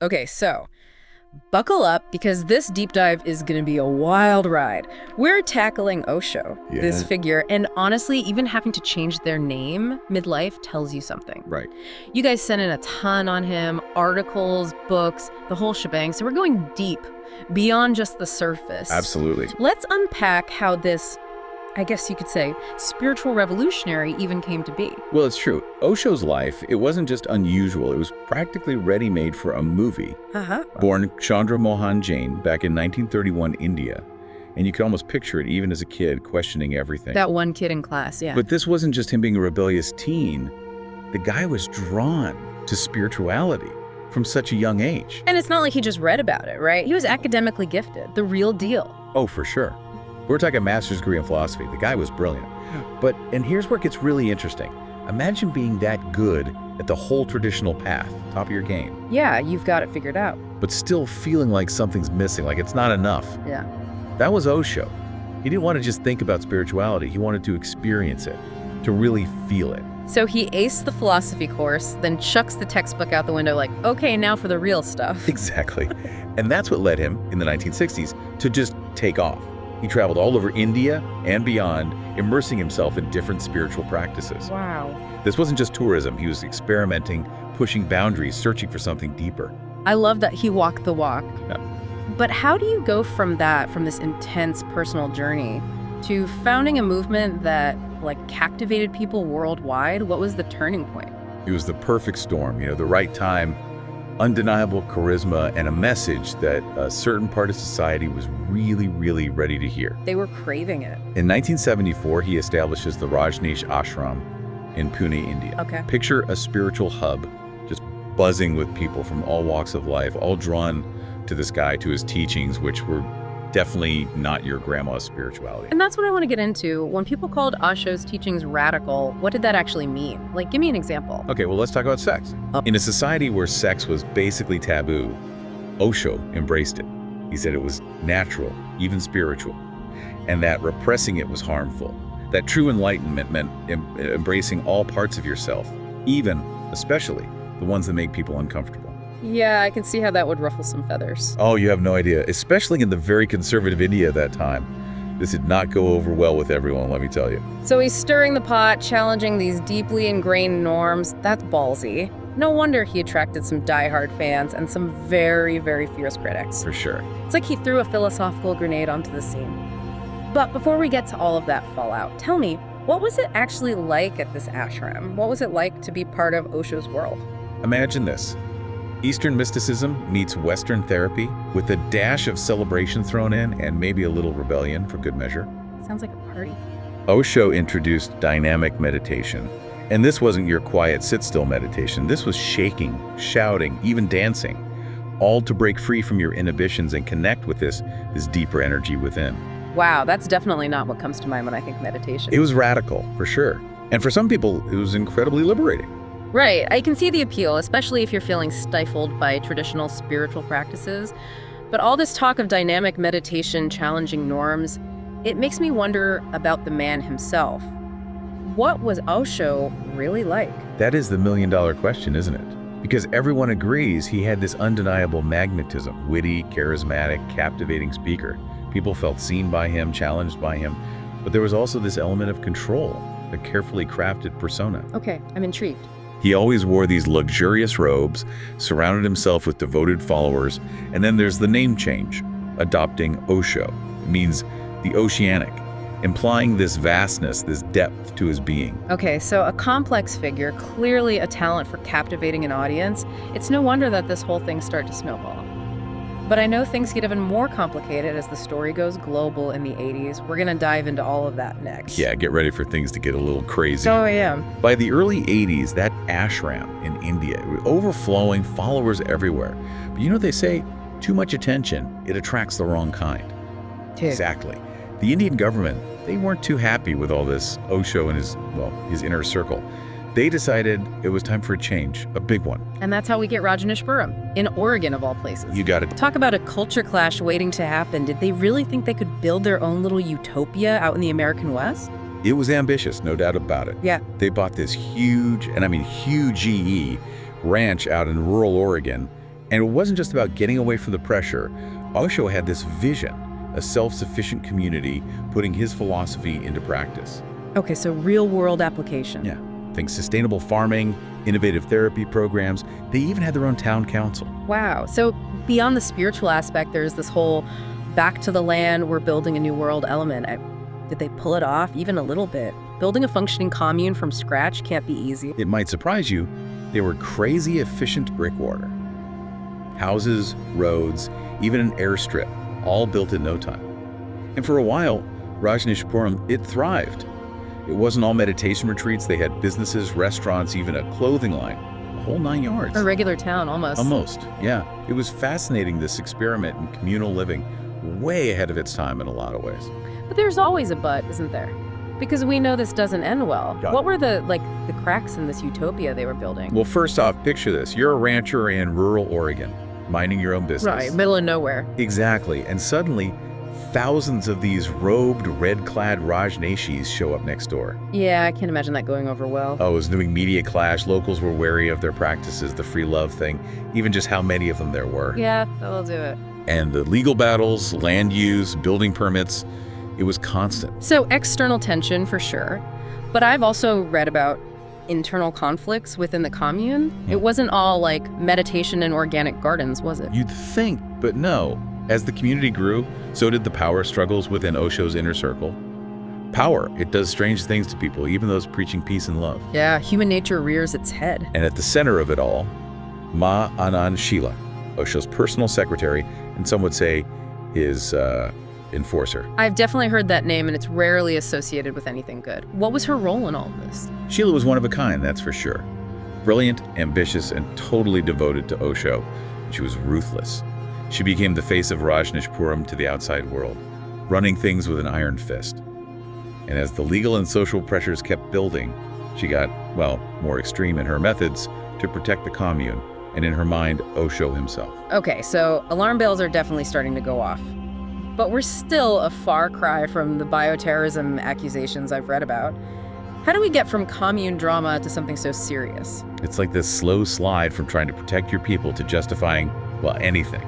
Okay, so buckle up because this deep dive is going to be a wild ride. We're tackling Osho, this Yeah. figure, and honestly, even having to change their name midlife tells you something. Right. You guys sent in a ton on him, articles, books, the whole shebang, so we're going deep, beyond just the surface. Absolutely. Let's unpack how this, I guess you could say, spiritual revolutionary even came to be. Well, it's true. Osho's life, it wasn't just unusual. It was practically ready-made for a movie. Born Chandra Mohan Jain back in 1931 India. And you can almost picture it even as a kid questioning everything. That one kid in class, yeah. But this wasn't just him being a rebellious teen. The guy was drawn to spirituality from such a young age. And it's not like he just read about it, right? He was academically gifted, the real deal. Oh, for sure. We're talking a master's degree in philosophy. The guy was brilliant. And here's where it gets really interesting. Imagine being that good at the whole traditional path, top of your game, Yeah, you've got it figured out. but still feeling like something's missing, like it's not enough. Yeah. That was Osho. He didn't want to just think about spirituality. He wanted to experience it, to really feel it. So he aced the philosophy course, then chucks the textbook out the window like, okay, now for the real stuff. Exactly. And that's what led him, in the 1960s, to just take off. He traveled all over India and beyond, immersing himself in different spiritual practices. Wow. This wasn't just tourism. He was experimenting, pushing boundaries, searching for something deeper. I love that he walked the walk. Yeah. But how do you go from this intense personal journey, to founding a movement that, captivated people worldwide? What was the turning point? It was the perfect storm, the right time, undeniable charisma, and a message that a certain part of society was really, really ready to hear. They were craving it. In 1974, he establishes the Rajneesh Ashram in Pune, India. Okay. Picture a spiritual hub, just buzzing with people from all walks of life, all drawn to this guy, to his teachings, which were definitely not your grandma's spirituality. And that's what I want to get into. When people called Osho's teachings radical, what did that actually mean? Give me an example. Okay, well, let's talk about sex. In a society where sex was basically taboo, Osho embraced it. He said it was natural, even spiritual, and that repressing it was harmful. That true enlightenment meant embracing all parts of yourself, even, especially, the ones that make people uncomfortable. Yeah, I can see how that would ruffle some feathers. Oh, you have no idea, especially in the very conservative India at that time. This did not go over well with everyone, let me tell you. So he's stirring the pot, challenging these deeply ingrained norms. That's ballsy. No wonder he attracted some diehard fans and some very, very fierce critics. For sure. It's like he threw a philosophical grenade onto the scene. But before we get to all of that fallout, tell me, what was it actually like at this ashram? What was it like to be part of Osho's world? Imagine this. Eastern mysticism meets Western therapy with a dash of celebration thrown in and maybe a little rebellion for good measure. Sounds like a party. Osho introduced dynamic meditation. And this wasn't your quiet sit-still meditation. This was shaking, shouting, even dancing, all to break free from your inhibitions and connect with this deeper energy within. Wow, that's definitely not what comes to mind when I think meditation. It was radical, for sure. And for some people, it was incredibly liberating. Right, I can see the appeal, especially if you're feeling stifled by traditional spiritual practices. But all this talk of dynamic meditation, challenging norms, it makes me wonder about the man himself. What was Osho really like? That is the million-dollar question, isn't it? Because everyone agrees he had this undeniable magnetism, witty, charismatic, captivating speaker. People felt seen by him, challenged by him. But there was also this element of control, a carefully crafted persona. Okay, I'm intrigued. He always wore these luxurious robes, surrounded himself with devoted followers, and then there's the name change. Adopting Osho means the oceanic, implying this vastness, this depth to his being. Okay, so a complex figure, clearly a talent for captivating an audience. It's no wonder that this whole thing started to snowball. But I know things get even more complicated as the story goes global in the 80s. We're gonna dive into all of that next. Yeah, get ready for things to get a little crazy. So I am. By the early 80s, that ashram in India, it was overflowing, followers everywhere. But you know what they say? Too much attention, it attracts the wrong kind. Exactly. The Indian government, they weren't too happy with all this Osho and his inner circle. They decided it was time for a change, a big one. And that's how we get Rajneeshpuram, in Oregon of all places. You got it. Talk about a culture clash waiting to happen. Did they really think they could build their own little utopia out in the American West? It was ambitious, no doubt about it. Yeah. They bought this huge, and I mean huge ranch out in rural Oregon, And it wasn't just about getting away from the pressure. Osho had this vision, a self-sufficient community putting his philosophy into practice. Okay, so real-world application. Yeah, think sustainable farming, innovative therapy programs. They even had their own town council. Wow. So beyond the spiritual aspect, there's this whole back to the land, we're building a new world element. Did they pull it off even a little bit? Building a functioning commune from scratch can't be easy. It might surprise you, they were crazy efficient brickwater. Houses, roads, even an airstrip, all built in no time. And for a while, Rajneeshpuram, it thrived. It wasn't all meditation retreats. They had businesses, restaurants, even a clothing line, a whole 9 yards. A regular town, almost. Almost, yeah. It was fascinating, this experiment in communal living, way ahead of its time in a lot of ways. But there's always a but, isn't there? Because we know this doesn't end well. Got it. What were the cracks in this utopia they were building? Well, first off, picture this. You're a rancher in rural Oregon, minding your own business. Right, middle of nowhere. Exactly. And suddenly, thousands of these robed, red-clad Rajneeshis show up next door. Yeah, I can't imagine that going over well. Oh, it was an immediate clash. Locals were wary of their practices, the free love thing, even just how many of them there were. Yeah, that'll do it. And the legal battles, land use, building permits, it was constant. So external tension for sure, but I've also read about internal conflicts within the commune. It wasn't all like meditation and organic gardens, was it? You'd think, but no. As the community grew, so did the power struggles within Osho's inner circle. Power, it does strange things to people, even those preaching peace and love. Yeah, human nature rears its head. And at the center of it all, Ma Anand Sheela, Osho's personal secretary, and some would say his enforcer. I've definitely heard that name, and it's rarely associated with anything good. What was her role in all of this? Sheela was one of a kind, that's for sure. Brilliant, ambitious, and totally devoted to Osho. She was ruthless. She became the face of Rajneeshpuram to the outside world, running things with an iron fist. And as the legal and social pressures kept building, she got, well, more extreme in her methods to protect the commune, and in her mind, Osho himself. Okay, so alarm bells are definitely starting to go off. But we're still a far cry from the bioterrorism accusations I've read about. How do we get from commune drama to something so serious? It's like this slow slide from trying to protect your people to justifying, well, anything.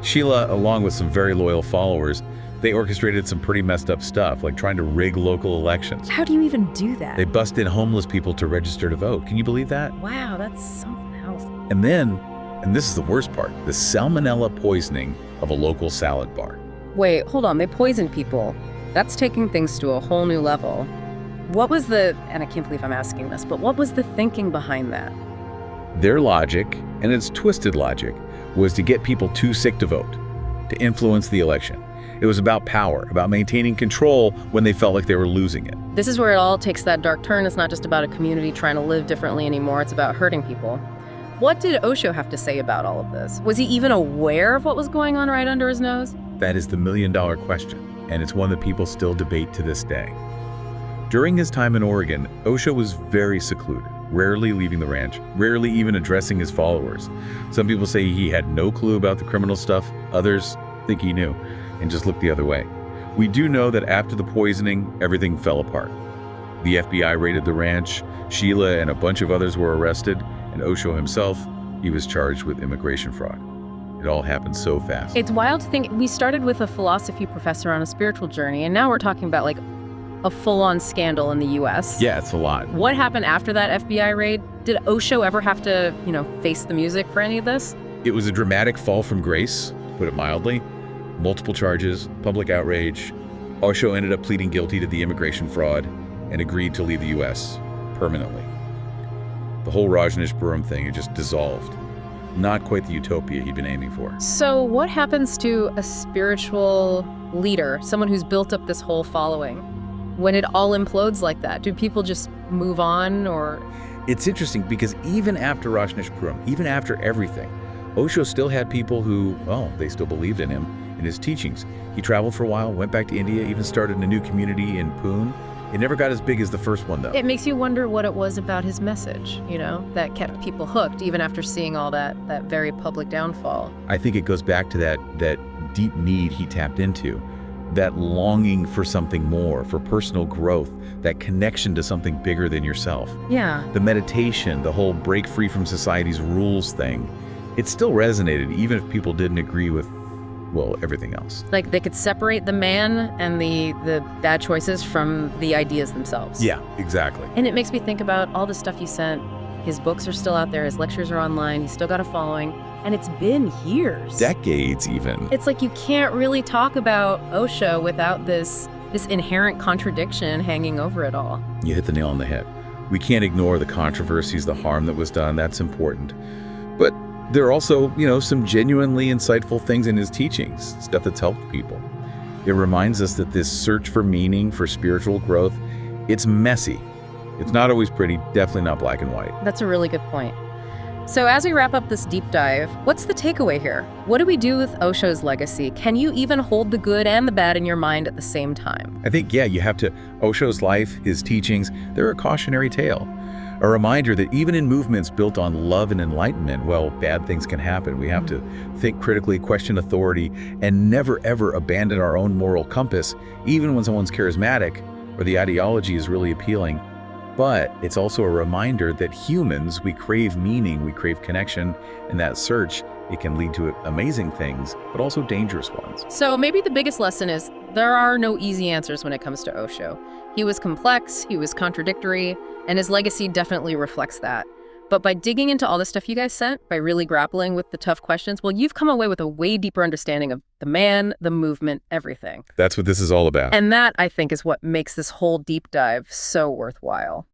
Sheela, along with some very loyal followers, they orchestrated some pretty messed up stuff, like trying to rig local elections. How do you even do that? They bust in homeless people to register to vote. Can you believe that? Wow, that's something else. And then, and this is the worst part, the salmonella poisoning of a local salad bar. Wait, hold on, they poisoned people. That's taking things to a whole new level. What was and I can't believe I'm asking this, but what was the thinking behind that? Their logic, and it's twisted logic, was to get people too sick to vote, to influence the election. It was about power, about maintaining control when they felt like they were losing it. This is where it all takes that dark turn. It's not just about a community trying to live differently anymore. It's about hurting people. What did Osho have to say about all of this? Was he even aware of what was going on right under his nose? That is the million-dollar question, and it's one that people still debate to this day. During his time in Oregon, Osho was very secluded, rarely leaving the ranch, rarely even addressing his followers. Some people say he had no clue about the criminal stuff, others think he knew and just looked the other way. We do know that after the poisoning, everything fell apart. The FBI raided the ranch, Sheela and a bunch of others were arrested, and Osho himself, he was charged with immigration fraud. It all happened so fast. It's wild to think we started with a philosophy professor on a spiritual journey, and now we're talking about like a full-on scandal in the US. Yeah, it's a lot. What happened after that FBI raid? Did Osho ever have to, face the music for any of this? It was a dramatic fall from grace, to put it mildly. Multiple charges, public outrage. Osho ended up pleading guilty to the immigration fraud and agreed to leave the US permanently. The whole Rajneeshpuram thing, it just dissolved. Not quite the utopia he'd been aiming for. So what happens to a spiritual leader, someone who's built up this whole following, when it all implodes like that? Do people just move on, or? It's interesting because even after Rajneeshpuram, even after everything, Osho still had people who, well, they still believed in him, in his teachings. He traveled for a while, went back to India, even started a new community in Pune. It never got as big as the first one, though. It makes you wonder what it was about his message, that kept people hooked, even after seeing all that very public downfall. I think it goes back to that deep need he tapped into, that longing for something more, for personal growth, that connection to something bigger than yourself. Yeah. The meditation, the whole break free from society's rules thing, it still resonated, even if people didn't agree with, well, everything else. Like they could separate the man and the bad choices from the ideas themselves. Yeah, exactly. And it makes me think about all the stuff you sent. His books are still out there, his lectures are online, he's still got a following, and it's been years. Decades, even. It's like you can't really talk about Osho without this inherent contradiction hanging over it all. You hit the nail on the head. We can't ignore the controversies, the harm that was done. That's important. But there are also, some genuinely insightful things in his teachings, stuff that's helped people. It reminds us that this search for meaning, for spiritual growth, it's messy. It's not always pretty, definitely not black and white. That's a really good point. So as we wrap up this deep dive, what's the takeaway here? What do we do with Osho's legacy? Can you even hold the good and the bad in your mind at the same time? I think, you have to. Osho's life, his teachings, they're a cautionary tale. A reminder that even in movements built on love and enlightenment, well, bad things can happen. We have to think critically, question authority, and never ever abandon our own moral compass, even when someone's charismatic or the ideology is really appealing. But it's also a reminder that humans, we crave meaning, we crave connection, and that search, it can lead to amazing things, but also dangerous ones. So maybe the biggest lesson is there are no easy answers when it comes to Osho. He was complex, he was contradictory, and his legacy definitely reflects that. But by digging into all the stuff you guys sent, by really grappling with the tough questions, well, you've come away with a way deeper understanding of the man, the movement, everything. That's what this is all about. And that, I think, is what makes this whole deep dive so worthwhile.